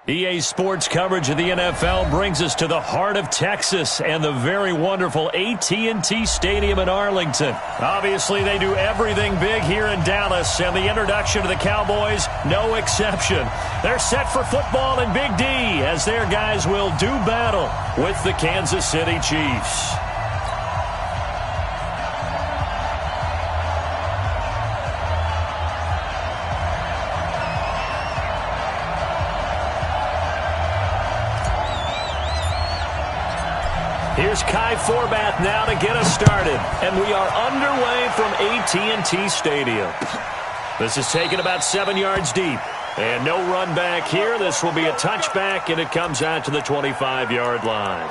EA Sports coverage of the NFL brings us to the heart of Texas and the very wonderful AT&T Stadium in Arlington. Obviously, they do everything big here in Dallas, and the introduction to the Cowboys, no exception. They're set for football in Big D as their guys will do battle with the Kansas City Chiefs. Here's Kai Forbath now to get us started. And we are underway from AT&T Stadium. This is taken about 7 yards deep. And no run back here. This will be a touchback, and it comes out to the 25-yard line.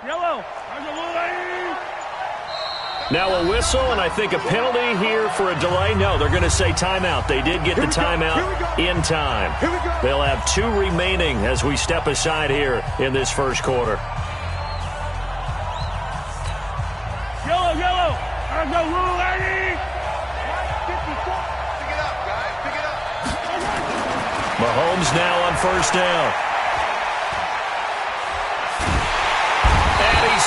Yellow. Now a whistle, and I think a penalty here for a delay. No, they're going to say timeout. They did get the timeout in time. They'll have 2 remaining as we step aside here in this first quarter. Yellow. There's no rule, Eddie. Pick it up, guys. Pick it up. Mahomes now on first down.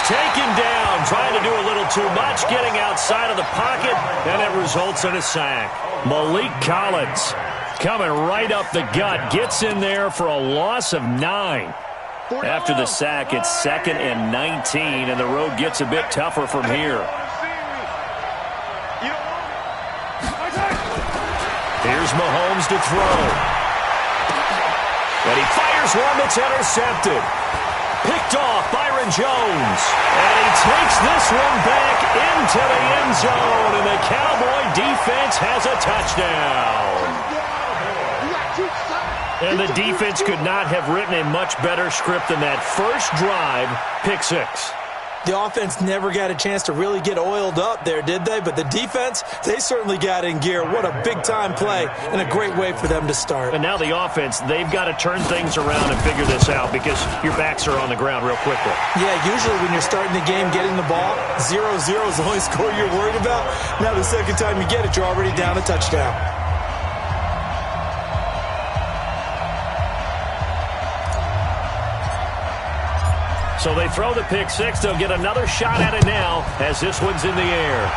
Taken down, trying to do a little too much, getting outside of the pocket, and it results in a sack. Malik Collins coming right up the gut, gets in there for a loss of 9. After the sack, it's 2nd and 19, and the road gets a bit tougher from here. Here's Mahomes to throw. And he fires one that's intercepted. Picked off Byron Jones. And he takes this one back into the end zone. And the Cowboy defense has a touchdown. And the defense could not have written a much better script than that. First drive, pick six. The offense never got a chance to really get oiled up there, did they? But the defense, they certainly got in gear. What a big-time play and a great way for them to start. And now the offense, they've got to turn things around and figure this out because your backs are on the ground real quickly. Yeah, usually when you're starting the game, getting the ball, 0-0 is the only score you're worried about. Now the second time you get it, you're already down a touchdown. So they throw the pick six. They'll get another shot at it now as this one's in the air.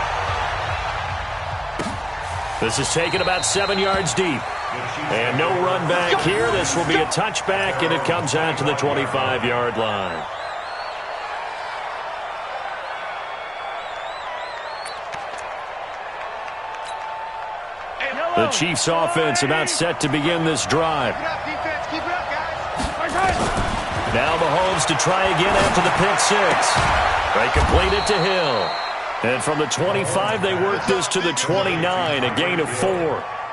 This is taken about 7 yards deep. And no run back here. This will be a touchback, and it comes out to the 25-yard line. The Chiefs offense about set to begin this drive. Now Mahomes to try again after the pick six. They complete it to Hill. And from the 25, they work this to the 29, a gain of 4.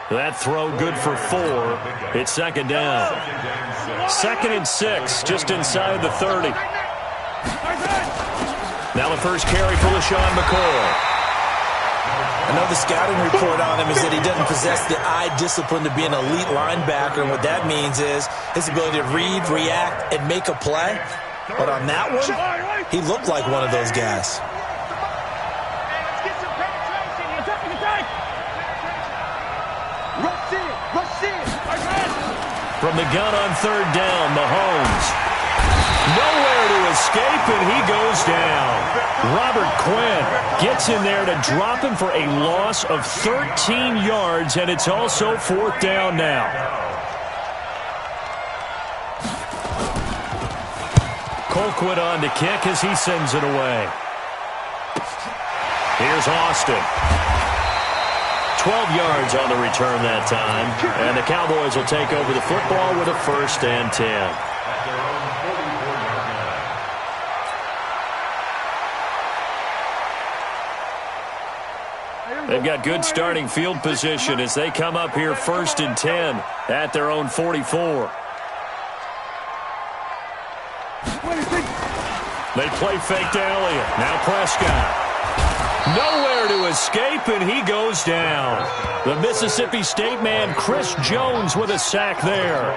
That throw good for 4. It's second down. 2nd and 6, just inside the 30. Now the first carry for LaShawn McCoy. I know the scouting report on him is that he doesn't possess the eye discipline to be an elite linebacker. And what that means is his ability to read, react, and make a play. But on that one, he looked like one of those guys. From the gun on third down, Mahomes. Nowhere to escape, and he goes down. Robert Quinn gets in there to drop him for a loss of 13 yards, and it's also 4th down now. Colquitt on to kick as he sends it away. Here's Austin. 12 yards on the return that time, and the Cowboys will take over the football with a 1st and 10. They've got good starting field position as they come up here 1st and 10 at their own 44. They play fake to Elliott. Now Prescott. Nowhere to escape, and he goes down. The Mississippi State man, Chris Jones, with a sack there.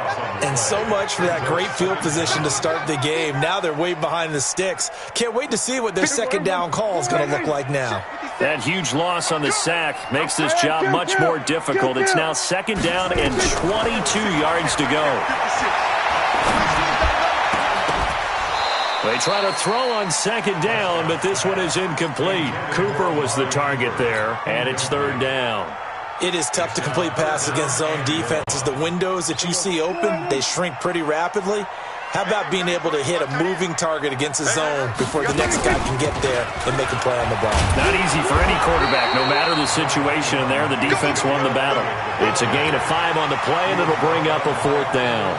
And so much for that great field position to start the game. Now they're way behind the sticks. Can't wait to see what their second down call is going to look like now. That huge loss on the sack makes this job much more difficult. It's now 2nd down and 22 yards to go. They try to throw on 2nd down, but this one is incomplete. Cooper was the target there, and it's 3rd down. It is tough to complete passes against zone defenses. The windows that you see open, they shrink pretty rapidly. How about being able to hit a moving target against a zone before the next guy can get there and make a play on the ball? Not easy for any quarterback, no matter the situation. And there, the defense won the battle. It's a gain of 5 on the play, and it'll bring up a 4th down.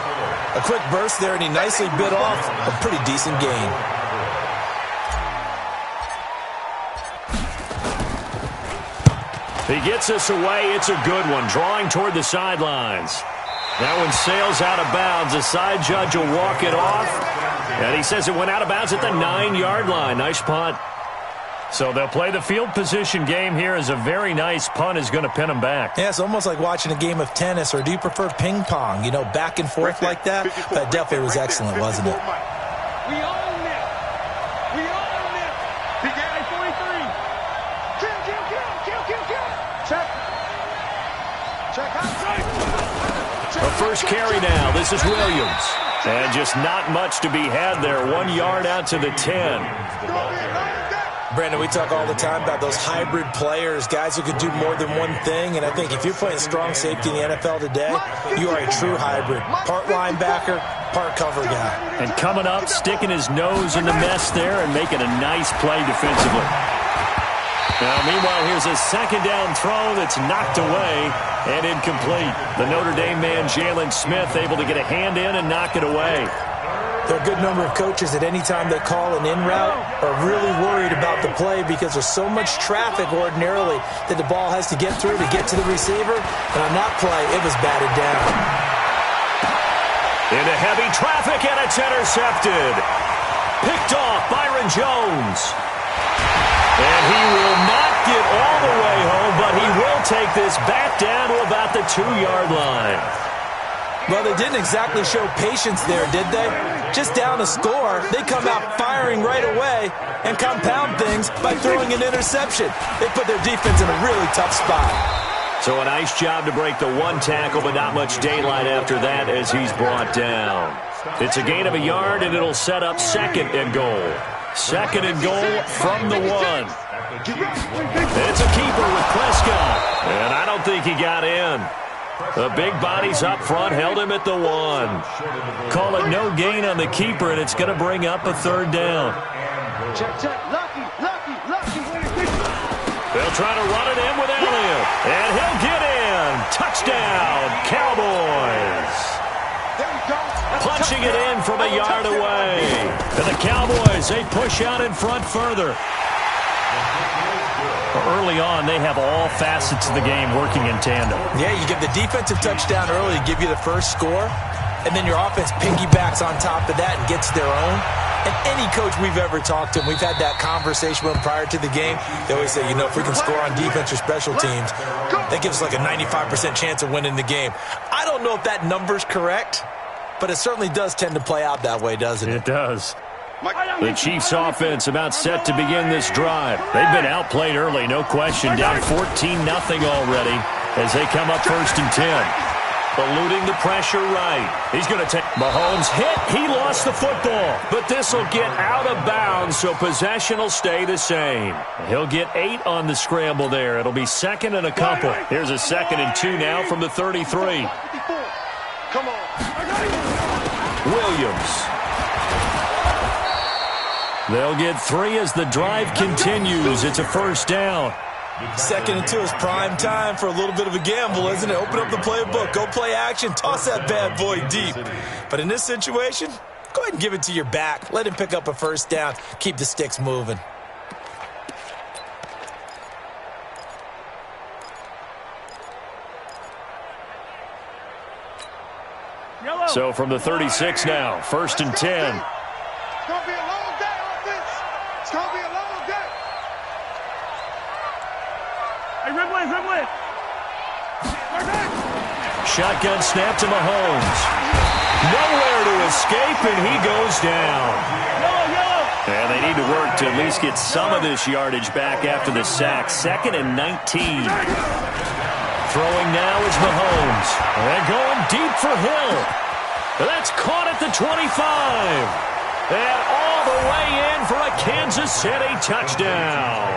A quick burst there, and he nicely bit off a pretty decent gain. He gets us away. It's a good one, drawing toward the sidelines. That one sails out of bounds. The side judge will walk it off. And he says it went out of bounds at the 9-yard line. Nice punt. So they'll play the field position game here as a very nice punt is going to pin them back. Yeah, it's almost like watching a game of tennis, or do you prefer ping pong? You know, back and forth like that? That definitely was excellent, wasn't it? We own it. We own it. He got 43. Kill. Check. The first carry now. This is Williams. And just not much to be had there. 1 yard out to the 10. Brandon, we talk all the time about those hybrid players, guys who could do more than one thing, and I think if you're playing strong safety in the NFL today, you are a true hybrid. Part linebacker, part cover guy. And coming up, sticking his nose in the mess there and making a nice play defensively. Now, meanwhile, here's a 2nd down throw that's knocked away and incomplete. The Notre Dame man, Jalen Smith, able to get a hand in and knock it away. There are a good number of coaches that any time they call an in route are really worried about the play because there's so much traffic ordinarily that the ball has to get through to get to the receiver. And on that play, it was batted down. Into heavy traffic, and it's intercepted. Picked off Byron Jones. And he will not get all the way home, but he will take this back down to about the 2-yard line. Well, they didn't exactly show patience there, did they? Just down a score, they come out firing right away and compound things by throwing an interception. They put their defense in a really tough spot. So a nice job to break the one tackle, but not much daylight after that as he's brought down. It's a gain of a yard, and it'll set up 2nd and goal. 2nd and goal from the 1. It's a keeper with Prescott, and I don't think he got in. The big bodies up front held him at the 1. Call it no gain on the keeper, and it's going to bring up a 3rd down. They'll try to run it in with Elliott, and he'll get in. Touchdown, Cowboys. Punching it in from a yard away. And the Cowboys, they push out in front further. Early on, they have all facets of the game working in tandem. Yeah, you give the defensive touchdown early to give you the first score, and then your offense piggybacks on top of that and gets their own. And any coach we've ever talked to, and we've had that conversation with them prior to the game, they always say, you know, if we can score on defense or special teams, that gives us like a 95% chance of winning the game. I don't know if that number's correct, but it certainly does tend to play out that way, doesn't it? It does. The Chiefs offense about set to begin this drive. They've been outplayed early, no question. Down 14-0 already as they come up 1st and 10. Eluding the pressure right. He's going to take Mahomes hit. He lost the football, but this will get out of bounds, so possession will stay the same. He'll get 8 on the scramble there. It'll be 2nd and a couple. Here's a 2nd and 2 now from the 33. Come on. Williams. They'll get 3 as the drive continues. It's a 1st down. 2nd and 2 is prime time for a little bit of a gamble, isn't it? Open up the playbook, go play action, toss that bad boy deep. But in this situation, go ahead and give it to your back. Let him pick up a 1st down, keep the sticks moving. So from the 36 now, 1st and 10. It's going to be a long day, offense. It's going to be a long day. Hey, Rimley. Shotgun snap to Mahomes. Nowhere to escape, and he goes down. And they need to work to at least get some of this yardage back after the sack. 2nd and 19. Throwing now is Mahomes. And going deep for Hill. That's caught at the 25. And all the way in for a Kansas City touchdown.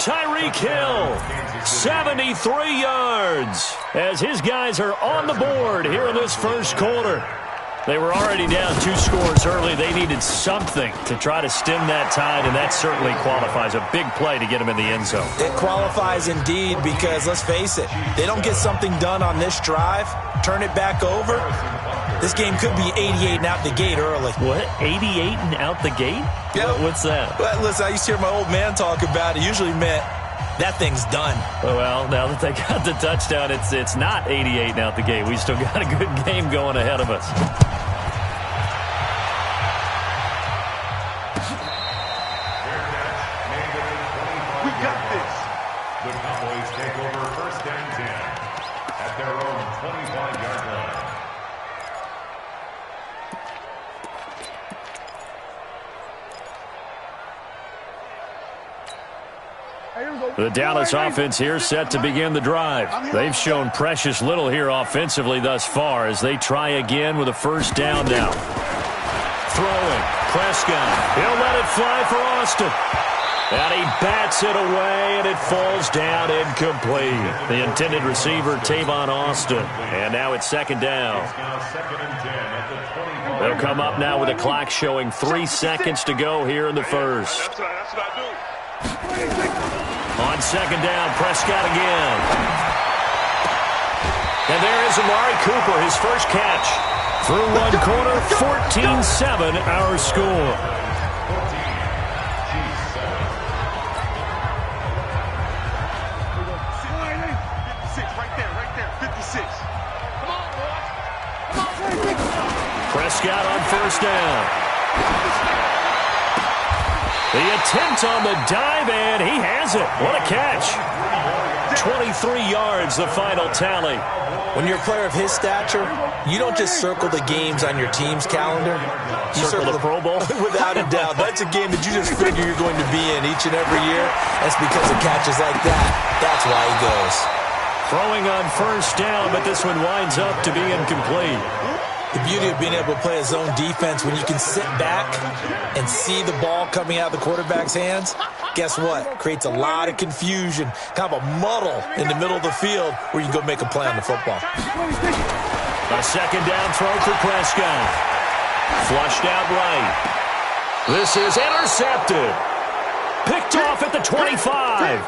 Tyreek Hill, 73 yards, as his guys are on the board here in this 1st quarter. They were already down 2 scores early. They needed something to try to stem that tide, and that certainly qualifies. A big play to get them in the end zone. It qualifies indeed because, let's face it, they don't get something done on this drive, turn it back over, this game could be 88 and out the gate early. What? 88 and out the gate? Yep. What's that? Well, listen, I used to hear my old man talk about it. It usually meant that thing's done. Well, now that they got the touchdown, it's not 88 and out the gate. We still got a good game going ahead of us. We got this. The Cowboys take over 1st and 10 at their own 25-yard line. The Dallas offense here set to begin the drive. They've shown precious little here offensively thus far as they try again with a 1st down now. Throwing. Prescott. He'll let it fly for Austin. And he bats it away, and it falls down incomplete. The intended receiver, Tavon Austin. And now it's 2nd down. They'll come up now with a clock showing 3 seconds to go here in the 1st. That's what I do. On 2nd down, Prescott again. And there is Amari Cooper, his first catch. Through 1 quarter, 14-7 our score. Right there, 56. Come on, boy. Come on. Prescott on first down. The attempt on the dive, and he has it. What a catch. 23 yards, the final tally. When you're a player of his stature, you don't just circle the games on your team's calendar. You circle the Pro Bowl? Without a doubt. That's a game that you just figure you're going to be in each and every year. That's because of catches like that. That's why he goes. Throwing on first down, but this one winds up to be incomplete. The beauty of being able to play a zone defense when you can sit back and see the ball coming out of the quarterback's hands, guess what? Creates a lot of confusion, kind of a muddle in the middle of the field where you can go make a play on the football. A second down throw for Prescott. Flushed out right. This is intercepted. Picked off at the 25.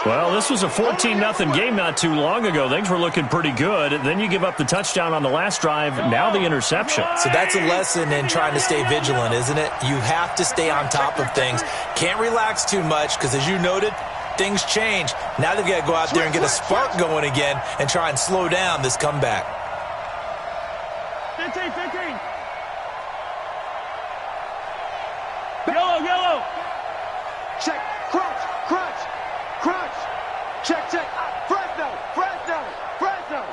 Well, this was a 14-0 game not too long ago. Things were looking pretty good. Then you give up the touchdown on the last drive. Now the interception. So that's a lesson in trying to stay vigilant, isn't it? You have to stay on top of things. Can't relax too much because, as you noted, things change. Now they've got to go out there and get a spark going again and try and slow down this comeback. 15. Yellow. Check. Crunch. Check. Fresno.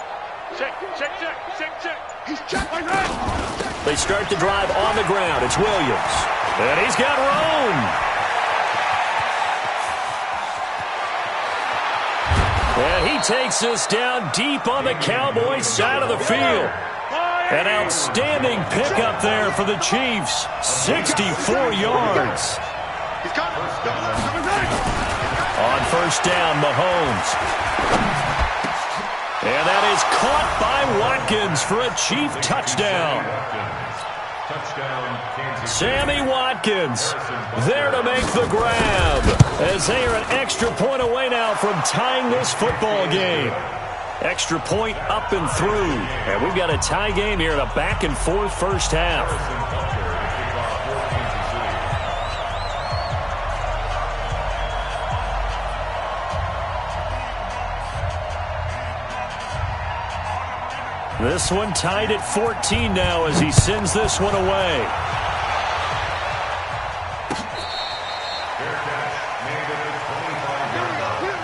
Check. He's checking. They start the drive on the ground. It's Williams. And he's got room. And he takes us down deep on the Cowboys side of the field. An outstanding pickup there for the Chiefs. 64 yards. On first down, Mahomes. And that is caught by Watkins for a Chief touchdown. Sammy Watkins there to make the grab as they are an extra point away now from tying this football game. Extra point up and through. And we've got a tie game here in a back-and-forth first half. This one tied at 14 now as he sends this one away. Fair catch made at the 25-yard line.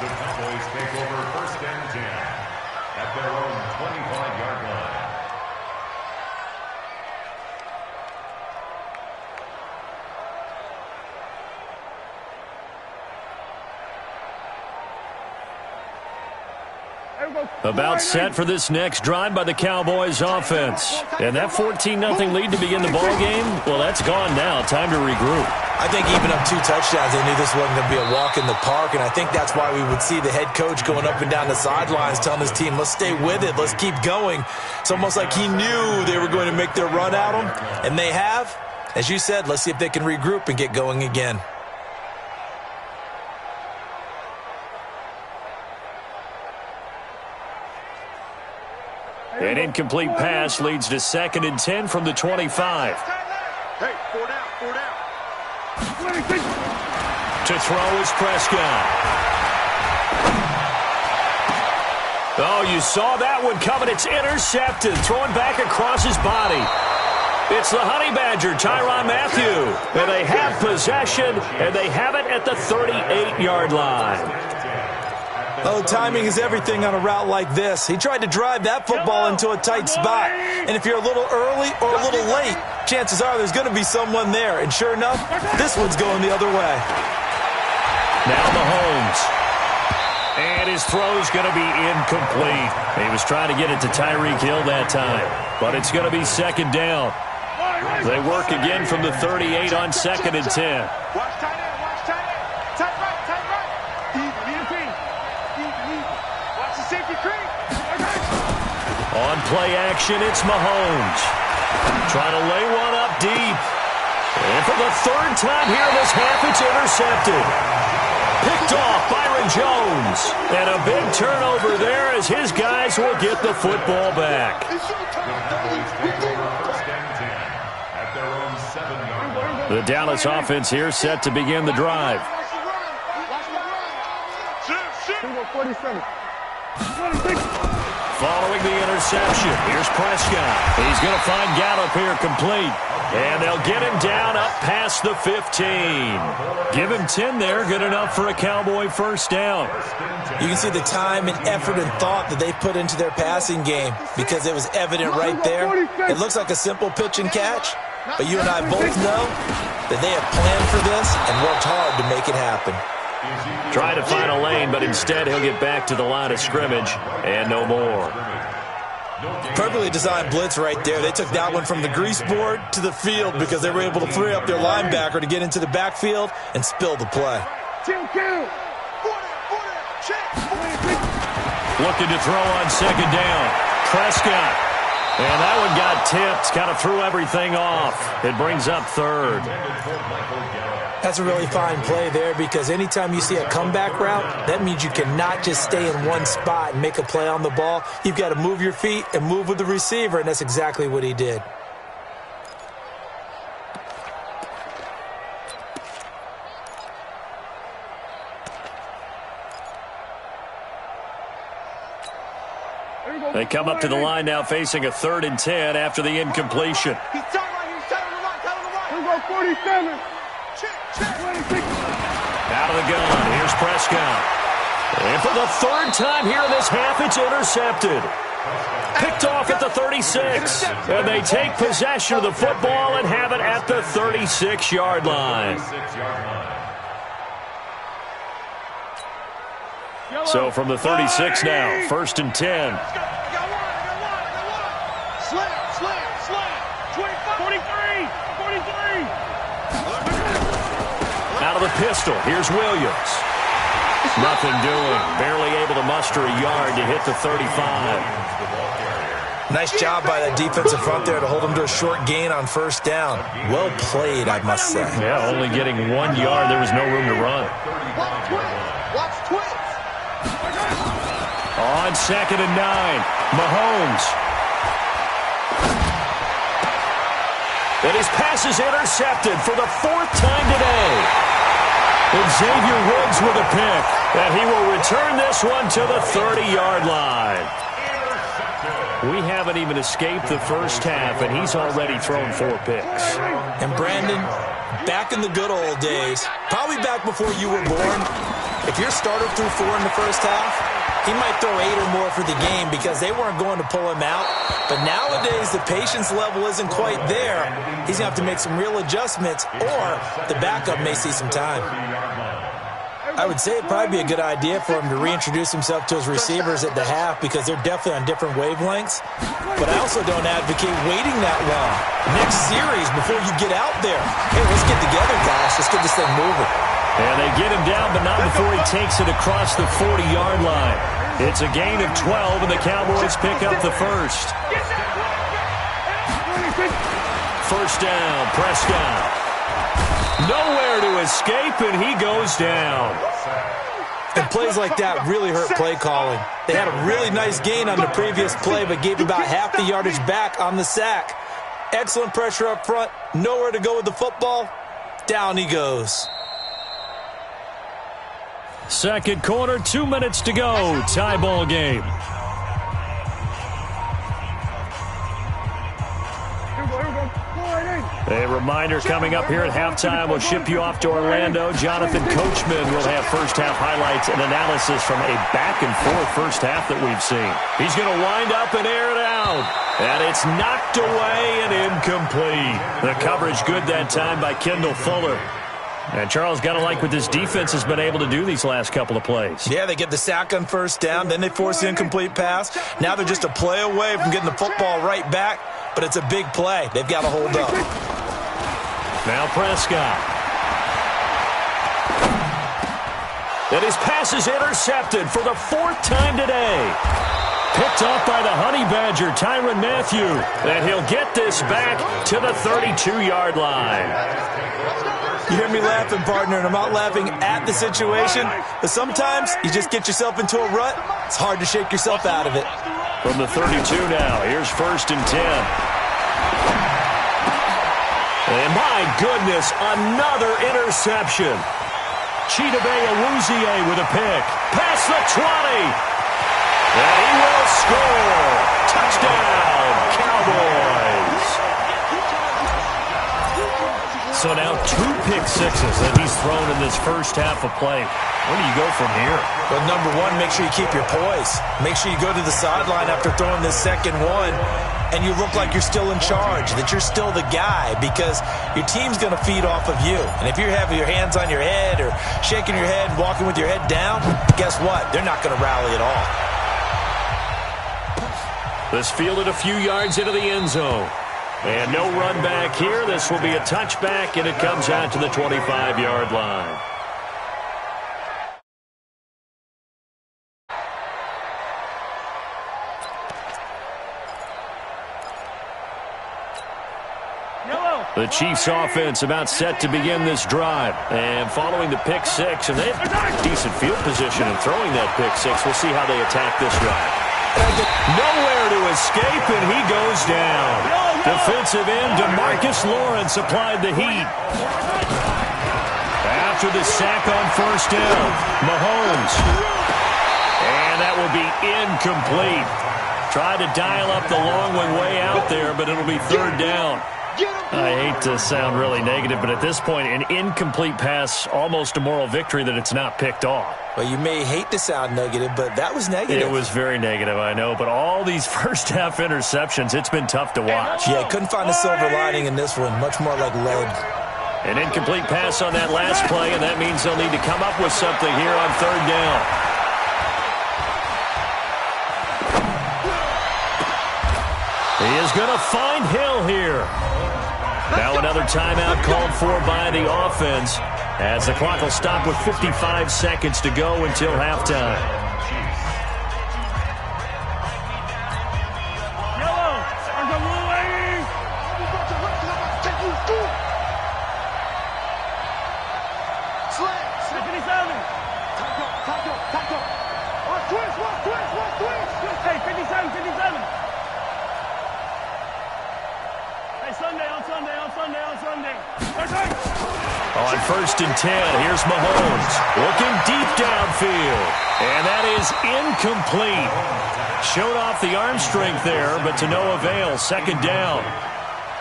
The Cowboys take over first and 10 at their own 25-yard line. About set for this next drive by the Cowboys offense. And that 14-0 lead to begin the ball game, well, that's gone now. Time to regroup. I think even up 2 touchdowns, they knew this wasn't going to be a walk in the park, and I think that's why we would see the head coach going up and down the sidelines telling his team, let's stay with it, let's keep going. It's almost like he knew they were going to make their run at him, and they have. As you said, let's see if they can regroup and get going again. An incomplete pass leads to 2nd and 10 from the 25. Hey, 4 down. To throw is Prescott. Oh, you saw that one coming. It's intercepted. Throwing back across his body. It's the Honey Badger, Tyrann Mathieu. And they have possession, and they have it at the 38-yard line. Oh, timing is everything on a route like this. He tried to drive that football into a tight spot. And if you're a little early or a little late, chances are there's going to be someone there. And sure enough, this one's going the other way. Now Mahomes. And his throw's going to be incomplete. He was trying to get it to Tyreek Hill that time. But it's going to be 2nd down. They work again from the 38 on 2nd and 10. Watch tight end. Tight right. Watch the safety creep. On play action, it's Mahomes. Trying to lay one up deep. And for the 3rd time here this half, it's intercepted. Picked off Byron Jones. And a big turnover there as his guys will get the football back. The Dallas offense here set to begin the drive. 47. following the interception. Here's Prescott. He's going to find Gallup here complete. And they'll get him down up past the 15. Give him 10 there. Good enough for a Cowboy first down. You can see the time and effort and thought that they put into their passing game because it was evident right there. It looks like a simple pitch and catch, but you and I both know that they have planned for this and worked hard to make it happen. Trying to find a lane, but instead he'll get back to the line of scrimmage and no more. Perfectly designed blitz right there. They took that one from the grease board to the field because they were able to free up their linebacker to get into the backfield and spill the play. Looking to throw on second down. Prescott. And that one got tipped. Kind of threw everything off. It brings up third. That's a really fine play there because anytime you see a comeback route, that means you cannot just stay in one spot and make a play on the ball. You've got to move your feet and move with the receiver, and that's exactly what he did. They come up to the line now facing a 3rd and 10 after the incompletion. He's turning right, he's turning to the right, turning to the right. Here we go, 47. Out of the gun, here's Prescott. And for the 3rd time here in this half, it's intercepted. Picked off at the 36. And they take possession of the football and have it at the 36-yard line. So from the 36 now, 1st and 10. Out of the pistol, here's Williams. Nothing doing. Barely able to muster a yard to hit the 35. Nice job by that defensive front there to hold him to a short gain on 1st down. Well played, I must say. Yeah, only getting 1 yard. There was no room to run. Watch twins. On 2nd and 9, Mahomes. And his pass is intercepted for the 4th time today. And Xavier Woods with a pick. And he will return this one to the 30-yard line. We haven't even escaped the first half, and he's already thrown 4 picks. And Brandon, back in the good old days, probably back before you were born, if your starter threw 4 in the first half, he might throw 8 or more for the game because they weren't going to pull him out. But nowadays, the patience level isn't quite there. He's going to have to make some real adjustments, or the backup may see some time. I would say it'd probably be a good idea for him to reintroduce himself to his receivers at the half because they're definitely on different wavelengths. But I also don't advocate waiting that long. Next series, before you get out there, hey, let's get together, guys. Let's get this thing moving. And they get him down, but not before he takes it across the 40-yard line. It's a gain of 12, and the Cowboys pick up the first. 1st down, Prescott. Nowhere to escape, and he goes down. And plays like that really hurt play calling. They had a really nice gain on the previous play, but gave about half the yardage back on the sack. Excellent pressure up front, nowhere to go with the football. Down he goes. 2nd quarter, 2 minutes to go. Tie ball game. A reminder coming up here at halftime. We'll ship you off to Orlando. Jonathan Coachman will have first half highlights and analysis from a back-and-forth first half that we've seen. He's going to wind up and air it out. And it's knocked away and incomplete. The coverage good that time by Kendall Fuller. And Charles, got to like what this defense has been able to do these last couple of plays. Yeah, they get the sack on 1st down, then they force the incomplete pass. Now they're just a play away from getting the football right back, but it's a big play. They've got to hold up. Now Prescott. And his pass is intercepted for the 4th time today. Picked off by the Honey Badger, Tyrann Mathieu. And he'll get this back to the 32-yard line. You hear me laughing, partner, and I'm not laughing at the situation, but sometimes you just get yourself into a rut. It's hard to shake yourself out of it. From the 32 now, here's 1st and 10. And my goodness, another interception. Chidobe Awuzie with a pick. Past the 20. And he will score. Touchdown, Cowboys. So now 2 pick sixes that he's thrown in this first half of play. Where do you go from here? Well, number one, make sure you keep your poise. Make sure you go to the sideline after throwing this second one, and you look like you're still in charge, that you're still the guy, because your team's going to feed off of you. And if you're having your hands on your head or shaking your head, walking with your head down, guess what? They're not going to rally at all. This fielded a few yards into the end zone. And no run back here. This will be a touchback, and it comes out to the 25-yard line. The Chiefs offense about set to begin this drive. And following the pick six, and they have decent field position in throwing that pick six. We'll see how they attack this drive. Nowhere to escape, and he goes down. Defensive end DeMarcus Lawrence applied the heat. After the sack on first down, Mahomes. And that will be incomplete. Tried to dial up the long one way out there, but it'll be third down. I hate to sound really negative, but at this point, an incomplete pass, almost a moral victory that it's not picked off. Well, you may hate to sound negative, but that was negative. It was very negative, I know, but all these first-half interceptions, it's been tough to watch. Yeah, couldn't find a silver lining in this one, much more like lead. An incomplete pass on that last play, and that means they'll need to come up with something here on third down. He is going to find Hill here. Now another timeout called for by the offense as the clock will stop with 55 seconds to go until halftime. On first and 10, here's Mahomes looking deep downfield. And that is incomplete. Showed off the arm strength there, but to no avail. Second down.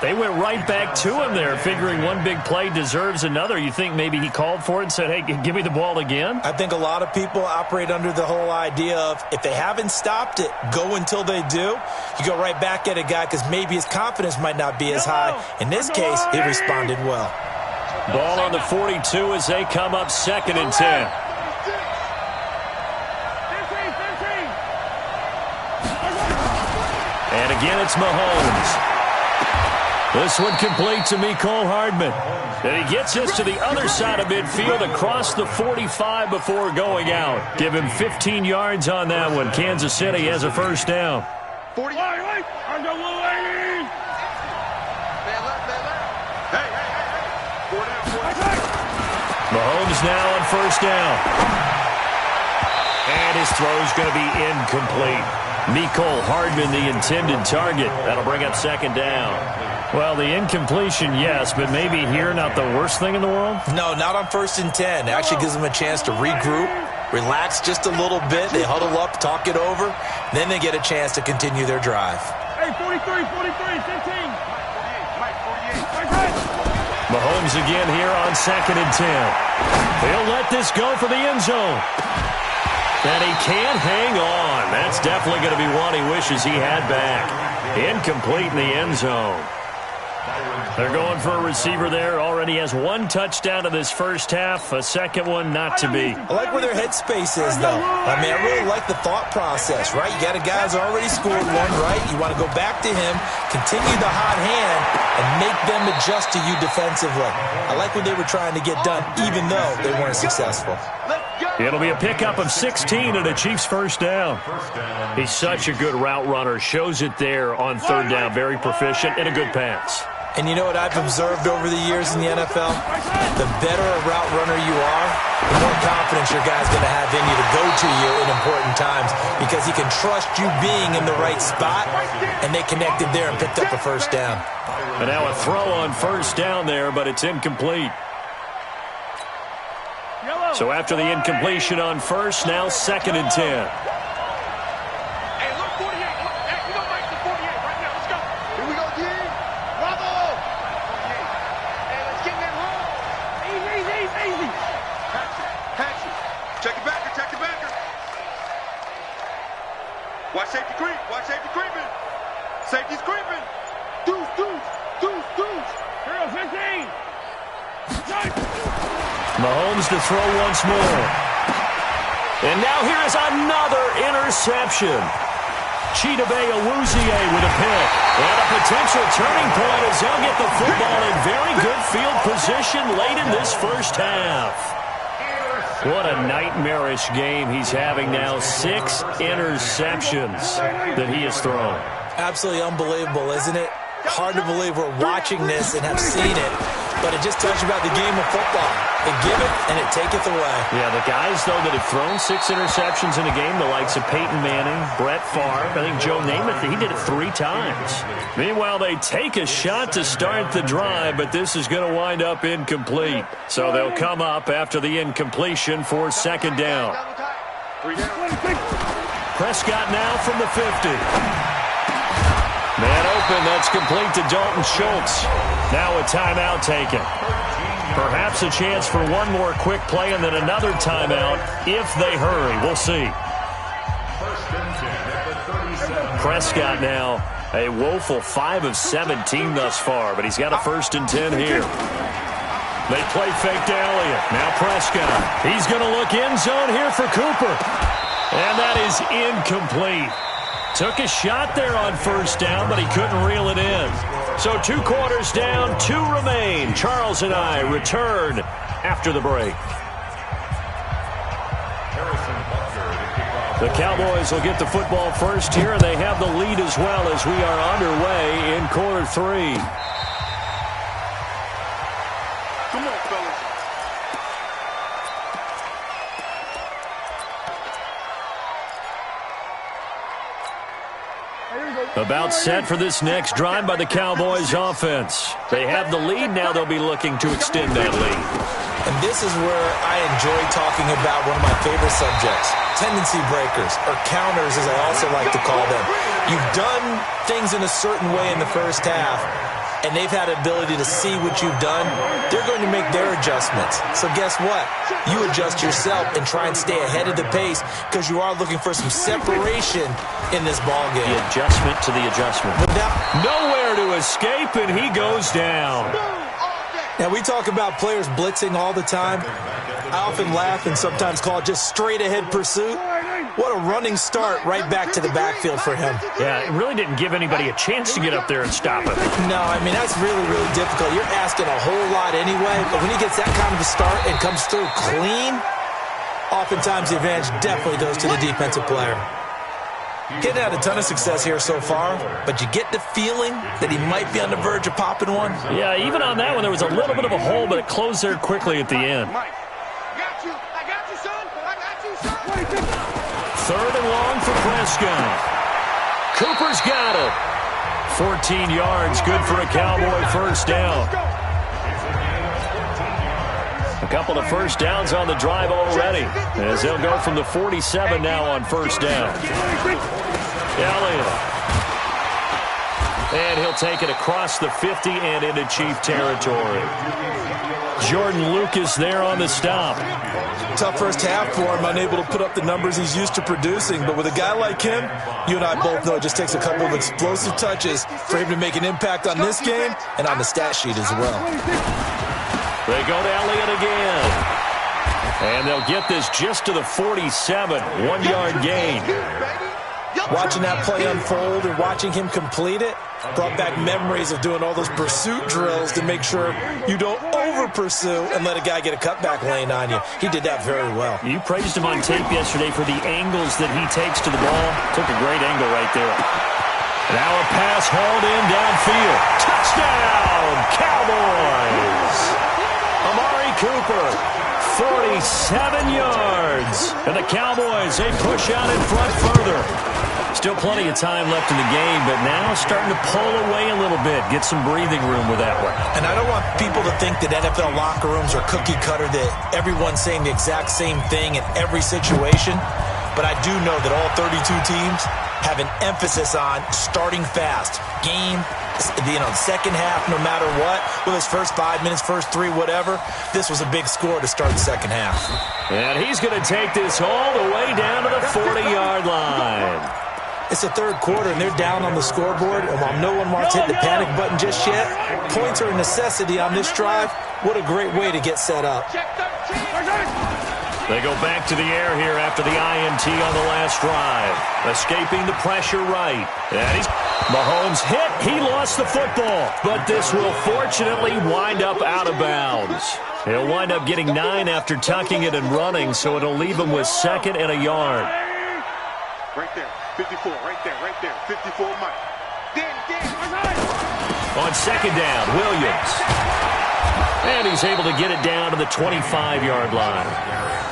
They went right back to him there, figuring one big play deserves another. You think maybe he called for it and said, hey, give me the ball again? I think a lot of people operate under the whole idea of if they haven't stopped it, go until they do. You go right back at a guy because maybe his confidence might not be as high. In this case, he responded well. Ball on the 42 as they come up second and 10. And again, it's Mahomes. This one complete to Mecole Hardman. And he gets us to the other side of midfield across the 45 before going out. Give him 15 yards on that one. Kansas City has a first down. 40. Mahomes now on first down. And his throw's going to be incomplete. Mecole Hardman, the intended target. That'll bring up second down. Well, the incompletion, yes, but maybe here not the worst thing in the world? No, not on first and 10. It actually gives them a chance to regroup, relax just a little bit. They huddle up, talk it over. Then they get a chance to continue their drive. Hey, 43, 15. Mahomes again here on second and 10. He'll let this go for the end zone. And he can't hang on. That's definitely going to be one he wishes he had back. Incomplete in the end zone. They're going for a receiver there. Already has one touchdown to this first half. A second one not to be. I like where their headspace is, though. I mean, I really like the thought process, right? You got a guy who's already scored one, right? You want to go back to him, continue the hot hand, and make them adjust to you defensively. I like what they were trying to get done, even though they weren't successful. It'll be a pickup of 16 and a Chiefs first down. He's such a good route runner. Shows it there on third down. Very proficient and a good pass. And you know what I've observed over the years in the NFL? The better a route runner you are, the more confidence your guy's going to have in you to go to you in important times because he can trust you being in the right spot, and they connected there and picked up a first down. And now a throw on first down there, but it's incomplete. So after the incompletion on first, now second and 10. Mahomes to throw once more. And now here is another interception. Chidobe Awuzie with a pick. And a potential turning point as they'll get the football in very good field position late in this first half. What a nightmarish game he's having now. 6 interceptions that he has thrown. Absolutely unbelievable, isn't it? Hard to believe we're watching this and have seen it, but it just tells you about the game of football. It giveth and it taketh away. Yeah, the guys, though, that have thrown 6 interceptions in a game, the likes of Peyton Manning, Brett Favre, I think Joe Namath, he did it 3 times. Meanwhile, they take a shot to start the drive, but this is going to wind up incomplete. So they'll come up after the incompletion for second down. Prescott now from the 50. Man open, that's complete to Dalton Schultz. Now a timeout taken. Perhaps a chance for one more quick play and then another timeout if they hurry. We'll see. Prescott now a woeful 5 of 17 thus far, but he's got a 1st and 10 here. They play fake to Elliott. Now Prescott. He's going to look end zone here for Cooper. And that is incomplete. Took a shot there on 1st down, but he couldn't reel it in. So 2 quarters down, 2 remain. Charles and I return after the break. The Cowboys will get the football first here, and they have the lead as well as we are underway in quarter 3. Come on, fellas. About set for this next drive by the Cowboys offense. They have the lead. Now they'll be looking to extend that lead. And this is where I enjoy talking about one of my favorite subjects, tendency breakers, or counters as I also like to call them. You've done things in a certain way in the first half, and they've had the ability to see what you've done. They're going to make their adjustments. So guess what? You adjust yourself and try and stay ahead of the pace because you are looking for some separation in this ball game. The adjustment to the adjustment. Without nowhere to escape, and he goes down. Now, we talk about players blitzing all the time. I often laugh and sometimes call it just straight-ahead pursuit. What a running start right back to the backfield for him. Yeah, it really didn't give anybody a chance to get up there and stop him. No, I mean, that's really, really difficult. You're asking a whole lot anyway, but when he gets that kind of a start and comes through clean, oftentimes the advantage definitely goes to the defensive player. Getting had a ton of success here so far, but you get the feeling that he might be on the verge of popping one. Yeah, even on that one, there was a little bit of a hole, but it closed there quickly at the end. I got you, son. I got you, son. 3rd and long for Prescott. Cooper's got it. 14 yards, good for a Cowboy 1st down. A couple of 1st downs on the drive already, as they'll go from the 47 now on 1st down. Elliott. And he'll take it across the 50 and into Chief territory. Jordan Lucas there on the stop. Tough first half for him, unable to put up the numbers he's used to producing. But with a guy like him, you and I both know it just takes a couple of explosive touches for him to make an impact on this game and on the stat sheet as well. They go to Elliott again. And they'll get this just to the 47. 1-yard gain. Watching that play unfold and watching him complete it brought back memories of doing all those pursuit drills to make sure you don't over-pursue and let a guy get a cutback lane on you. He did that very well. You praised him on tape yesterday for the angles that he takes to the ball. Took a great angle right there. Now a pass hauled in downfield. Touchdown, Cowboys! Amari Cooper, 47 yards. And the Cowboys, they push out in front further. Still plenty of time left in the game, but now starting to pull away a little bit. Get some breathing room with that one. And I don't want people to think that NFL locker rooms are cookie cutter, that everyone's saying the exact same thing in every situation. But I do know that all 32 teams have an emphasis on starting fast. Game, second half, no matter what. Whether it's first 5 minutes, first 3, whatever. This was a big score to start the second half. And he's going to take this all the way down to the 40-yard line. It's the third quarter, and they're down on the scoreboard, and while no one wants to hit the panic button just yet, points are a necessity on this drive. What a great way to get set up. They go back to the air here after the INT on the last drive. Escaping the pressure right. And Mahomes hit. He lost the football. But this will fortunately wind up out of bounds. He'll wind up getting 9 after tucking it and running, so it'll leave him with 2nd and a yard. Right there. 54. Right there. 54 Mike. On 2nd down, Williams. And he's able to get it down to the 25-yard line.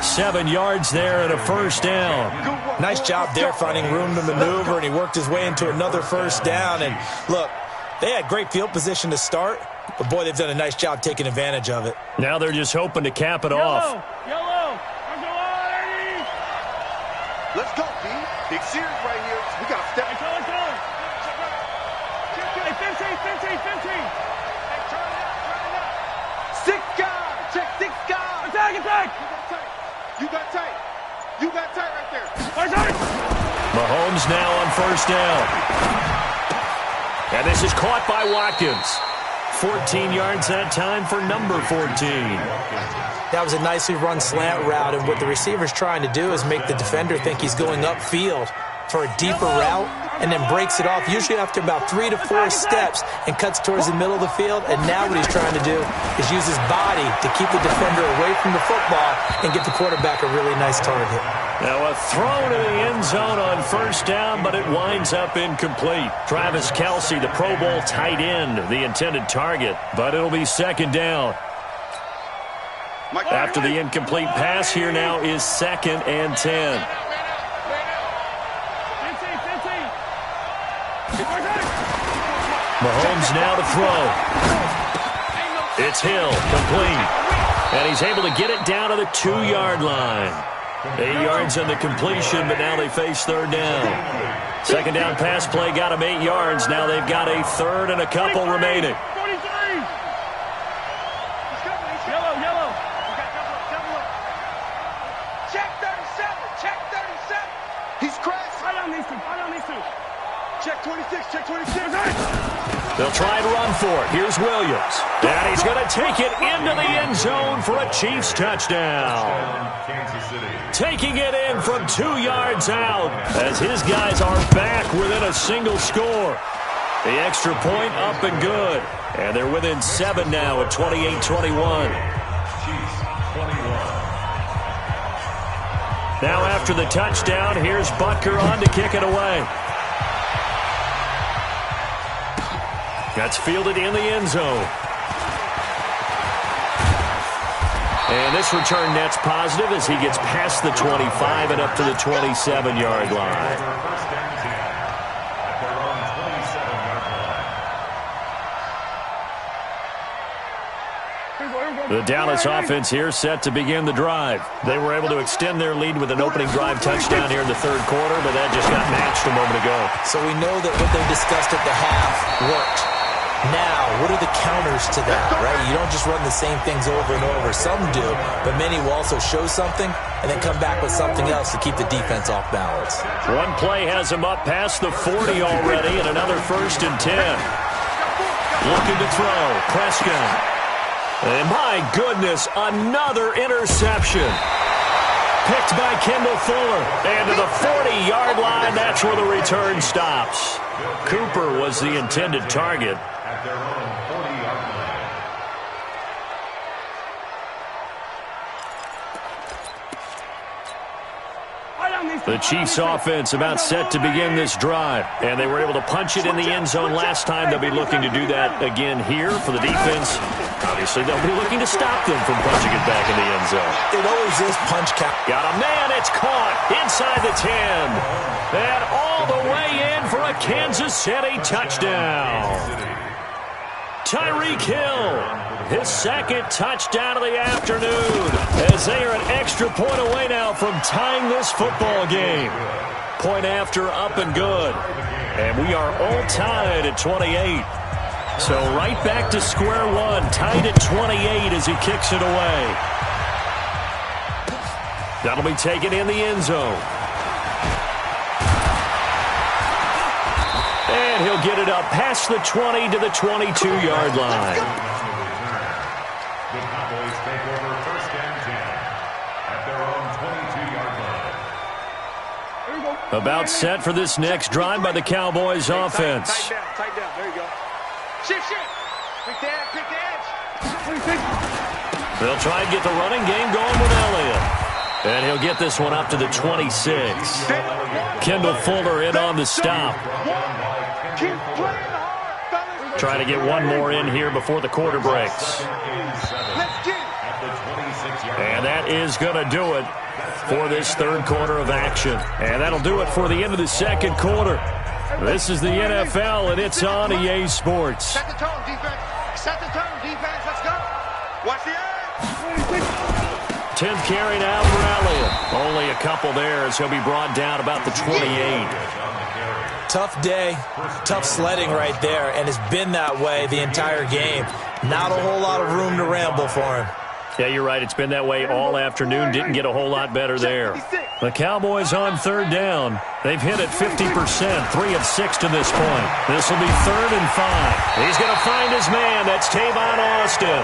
7 yards there and a first down. Nice job there finding room to maneuver, and he worked his way into another first down. And look, they had great field position to start, but boy, they've done a nice job taking advantage of it. Now they're just hoping to cap it off. Yellow. Let's go, D. Big series right here. We got to step. Hey, turn. 15. 6 guys. Check 6 guys. Attack. You got tight right there. Mahomes now on first down. And this is caught by Watkins. 14 yards that time for number 14. That was a nicely run slant route, and what the receiver's trying to do is make the defender think he's going upfield for a deeper route, and then breaks it off, usually after about 3 to 4 steps, and cuts towards the middle of the field. And now what he's trying to do is use his body to keep the defender away from the football and get the quarterback a really nice target. Now a throw to the end zone on first down, but it winds up incomplete. Travis Kelce, the Pro Bowl tight end, the intended target, but it'll be 2nd down. After the incomplete pass, here now is 2nd and 10. Mahomes now to throw. It's Hill, complete. And he's able to get it down to the 2-yard line. 8 yards on the completion, but now they face 3rd down. 2nd down pass play got him 8 yards. Now they've got a 3rd and a couple remaining. Yellow. Check 37. He's crashing. I don't need to. Check 26. They'll try and run for it. Here's Williams. And he's going to take it into the end zone for a Chiefs touchdown. Taking it in from 2 yards out as his guys are back within a single score. The extra point up and good. And they're within 7 now at 28-21. Now after the touchdown, here's Butker on to kick it away. That's fielded in the end zone. And this return net's positive as he gets past the 25 and up to the 27-yard line. The Dallas offense here set to begin the drive. They were able to extend their lead with an opening drive touchdown here in the 3rd quarter, but that just got matched a moment ago. So we know that what they discussed at the half worked. Now, what are the counters to that, right? You don't just run the same things over and over. Some do, but many will also show something and then come back with something else to keep the defense off balance. One play has him up past the 40 already, and another 1st and 10. Looking to throw. Prescott. And my goodness, another interception. Picked by Kendall Fuller. And to the 40-yard line, that's where the return stops. Cooper was the intended target. At their own 40-yard line. The Chiefs offense about set to begin this drive. And they were able to punch it in the end zone last time. They'll be looking to do that again here for the defense. Obviously, they'll be looking to stop them from punching it back in the end zone. It always is punch count. Got a man, it's caught inside the 10. And all the way in for a Kansas City touchdown. Tyreek Hill, his 2nd touchdown of the afternoon, as they are an extra point away now from tying this football game. Point after, up and good. And we are all tied at 28. So right back to square one, tied at 28 as he kicks it away. That'll be taken in the end zone. And he'll get it up past the 20 to the 22-yard line. The Cowboys take over first and 10 at their own 22-yard line. About set for this next drive by the Cowboys offense. Tight down. There you go. Shift. Pick the edge. They'll try and get the running game going with Elliott. And he'll get this one up to the 26. Kendall Fuller in on the stop. Keep playing hard, fellas. Trying to get one more in here before the quarter breaks. Let's get it. And that is going to do it for this third quarter of action. And that'll do it for the end of the second quarter. This is the NFL, and it's on EA Sports. Set the tone, defense. Set the tone, defense. Let's go. Watch the edge. 10th carry now for Elliott. Only a couple there as he'll be brought down about the 28. Tough day, tough sledding right there, and it's been that way the entire game. Not a whole lot of room to ramble for him. Yeah, you're right. It's been that way all afternoon. Didn't get a whole lot better there. The Cowboys on third down. They've hit it 50%, 3 of 6 to this point. This will be 3rd and 5. He's going to find his man. That's Tavon Austin.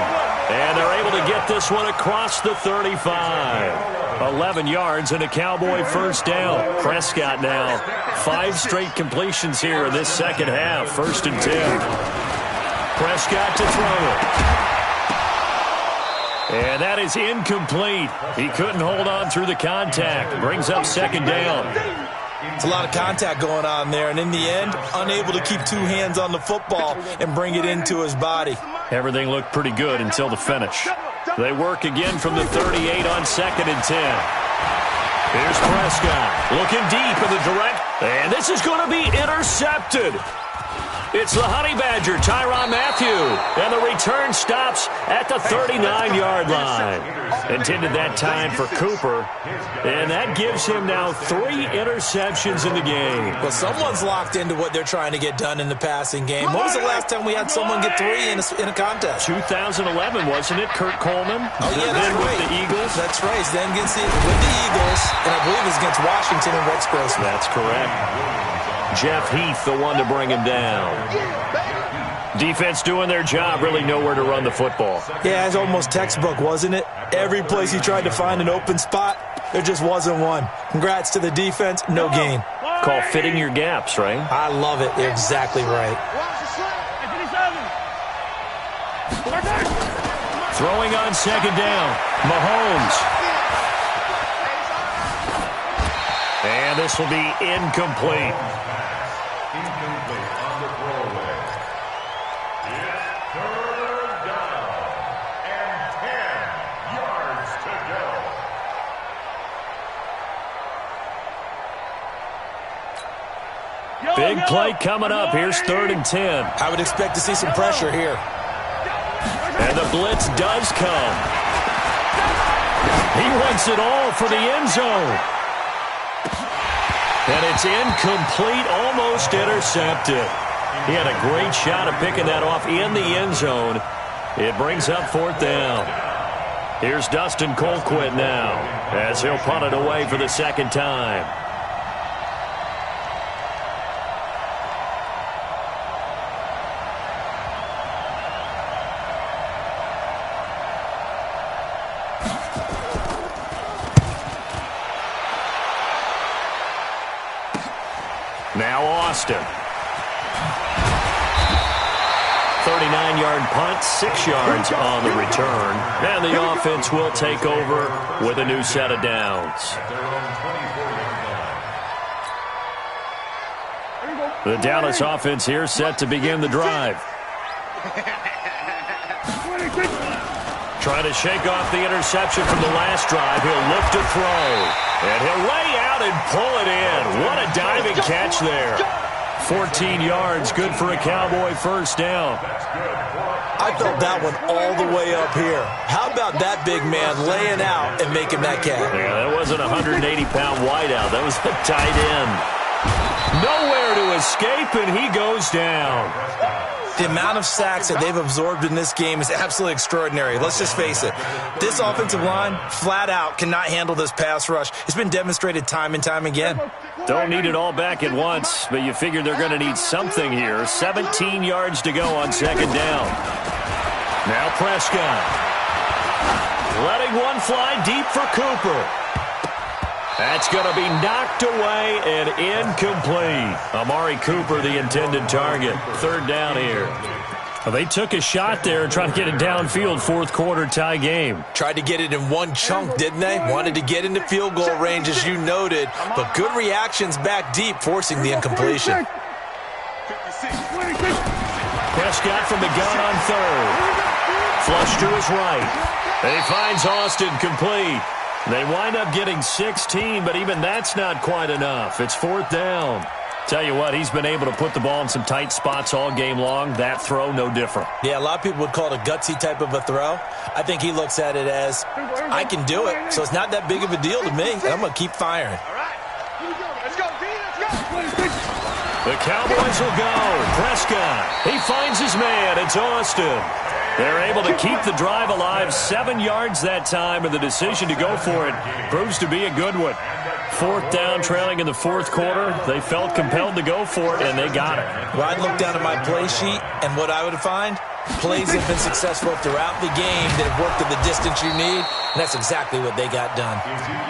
And they're able to get this one across the 35. 11 yards and a Cowboy first down. Prescott now. 5 straight completions here in this second half. 1st and 10. Prescott to throw it. And that is incomplete. He couldn't hold on through the contact. Brings up 2nd down. It's a lot of contact going on there, and in the end, unable to keep 2 hands on the football and bring it into his body. Everything looked pretty good until the finish. They work again from the 38 on 2nd and 10. Here's Prescott looking deep in the direct. And this is going to be intercepted. It's the Honey Badger, Tyrann Mathieu, and the return stops at the 39-yard line. Intended that time for Cooper, and that gives him now 3 interceptions in the game. Well, someone's locked into what they're trying to get done in the passing game. When was the last time we had someone get 3 in a contest? 2011, wasn't it? Kurt Coleman? Oh, yeah, that's then right. With the Eagles? That's right. Then with the Eagles, and I believe it's against Washington and Rex Grossman. That's correct. Jeff Heath, the one to bring him down. Defense doing their job, really nowhere to run the football. Yeah, it's almost textbook, wasn't it? Every place he tried to find an open spot, there just wasn't one. Congrats to the defense, no gain. Call fitting your gaps, right? I love it. You're exactly right. Throwing on 2nd down, Mahomes. And this will be incomplete. Incomplete on the throwaway. It's 3rd down and 10 yards to go. Big play coming up. Here's 3rd and 10. I would expect to see some pressure here. And the blitz does come. He wants it all for the end zone. And it's incomplete, almost intercepted. He had a great shot of picking that off in the end zone. It brings up 4th down. Here's Dustin Colquitt now as he'll punt it away for the 2nd time. Now Austin. 39-yard punt, 6 yards on the return. And the offense will take over with a new set of downs. The Dallas offense here set to begin the drive. Trying to shake off the interception from the last drive. He'll look to throw. And he'll lay out and pull it in. What a diving catch there. 14 yards, good for a Cowboy first down. I felt that one all the way up here. How about that big man laying out and making that catch? Yeah, that wasn't a 180-pound wideout. That was a tight end. Nowhere to escape, and he goes down. The amount of sacks that they've absorbed in this game is absolutely extraordinary. Let's just face it. This offensive line, flat out, cannot handle this pass rush. It's been demonstrated time and time again. Don't need it all back at once, but you figure they're going to need something here. 17 yards to go on second down. Now Prescott. Letting one fly deep for Cooper. That's going to be knocked away and incomplete. Amari Cooper, the intended target. Third down here. Well, they took a shot there trying to get it downfield. Fourth quarter tie game. Tried to get it in one chunk, didn't they? Wanted to get into field goal range, as you noted. But good reactions back deep, forcing the incompletion. Prescott from the gun on third. Flush to his right. He finds Austin complete. They wind up getting 16, but even that's not quite enough. It's fourth down. Tell you what, he's been able to put the ball in some tight spots all game long. That throw, no different. Yeah, a lot of people would call it a gutsy type of a throw. I think he looks at it as, I can do it, so it's not that big of a deal to me, and I'm going to keep firing. All right. Here we go. Let's go, D. Let's go. The Cowboys will go. Prescott. He finds his man. It's Austin. They're able to keep the drive alive. 7 yards that time, and the decision to go for it proves to be a good one. Fourth down, trailing in the fourth quarter. They felt compelled to go for it, and they got it. Well, I'd look down at my play sheet, and what I would find, plays have been successful throughout the game that have worked at the distance you need, and that's exactly what they got done.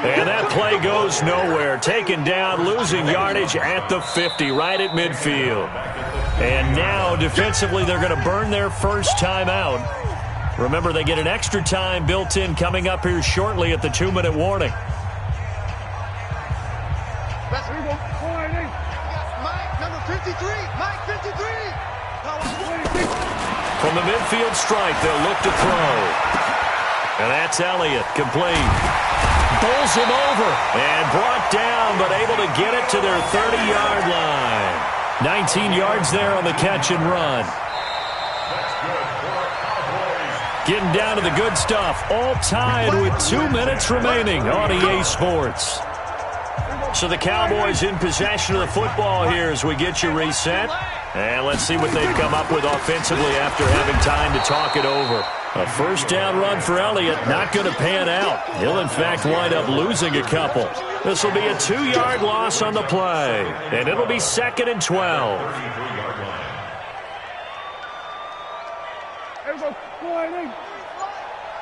And that play goes nowhere. Taken down, losing yardage at the 50, right at midfield. And now, defensively, they're going to burn their first time out. Remember, they get an extra time built in coming up here shortly at the 2-minute warning. Let's go. Mike, number 53. Mike, 53. From the midfield strike, they'll look to throw. And that's Elliott, complete. Bowls him over and brought down, but able to get it to their 30-yard line. 19 yards there on the catch and run. Getting down to the good stuff. All tied with 2 minutes remaining on EA Sports. So the Cowboys in possession of the football here as we get you reset. And let's see what they've come up with offensively after having time to talk it over. A first down run for Elliott, not going to pan out. He'll, in fact, wind up losing a couple. This will be a 2-yard loss on the play, and it'll be 2nd and 12.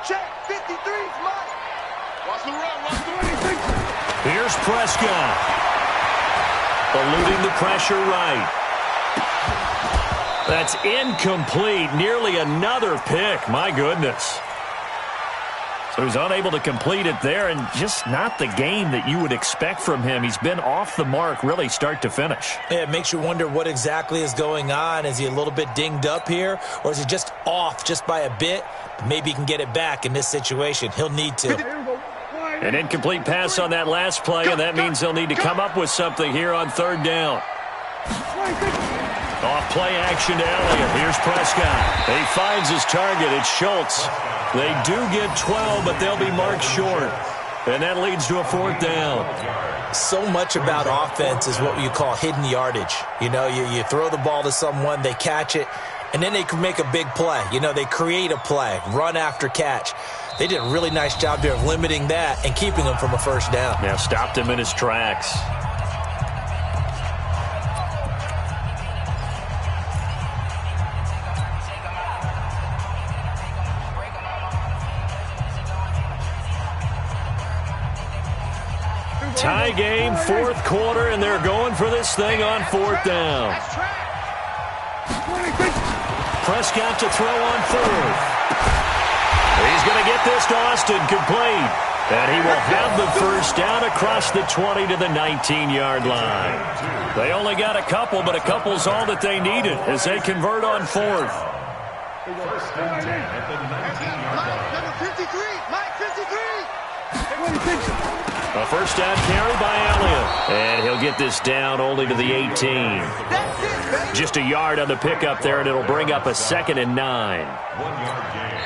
Check, 53's Mike. Watch the run, watch the run. Here's Prescott. Eluding the pressure right. That's incomplete. Nearly another pick. My goodness. So he's unable to complete it there, and just not the game that you would expect from him. He's been off the mark really start to finish. Yeah, it makes you wonder what exactly is going on. Is he a little bit dinged up here, or is he just off just by a bit? Maybe he can get it back in this situation. He'll need to. An incomplete pass on that last play, and that means they'll need to come up with something here on third down. Off play action to Elliott. Here's Prescott. He finds his target. It's Schultz. They do get 12, but they'll be marked short. And that leads to a fourth down. So much about offense is what you call hidden yardage. You know, you throw the ball to someone, they catch it, and then they can make a big play. You know, they create a play, run after catch. They did a really nice job there of limiting that and keeping him from a first down. Yeah, stopped him in his tracks. Tie game, fourth quarter, and they're going for this thing on fourth down. Prescott to throw on fourth. He's going to get this to Austin complete. And he will have the first down across the 20 to the 19-yard line. They only got a couple, but a couple's all that they needed as they convert on fourth. First and 10 at the 19-yard line. Number 53, Mike 53. A first down carry by Elliott. And he'll get this down only to the 18. Just a yard on the pickup there, and it'll bring up a 2nd and 9. 1 yard gain.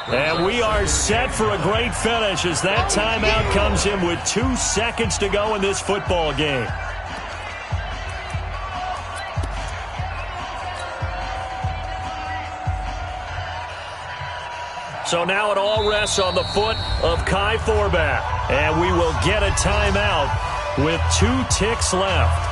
And we are set for a great finish as that timeout comes in with 2 seconds to go in this football game. So now it all rests on the foot of Kai Forbath. And we will get a timeout with 2 ticks left.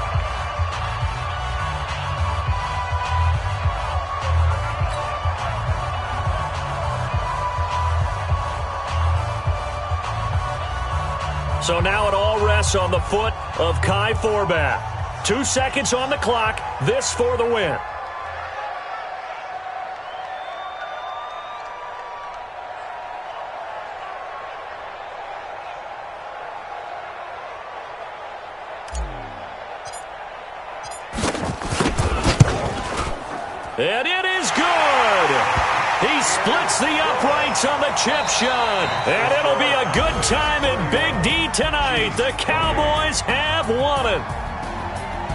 So now it all rests on the foot of Kai Forbath. 2 seconds on the clock. This for the win. And it is good. He splits the uprights on the chip shot. And it'll be a good time in Big D tonight. The Cowboys have won it.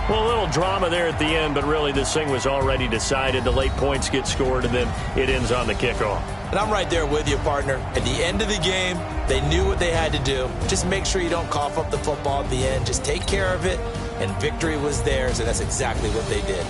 Well, a little drama there at the end, but really this thing was already decided. The late points get scored, and then it ends on the kickoff. And I'm right there with you, partner. At the end of the game, they knew what they had to do. Just make sure you don't cough up the football at the end. Just take care of it, and victory was theirs, and that's exactly what they did.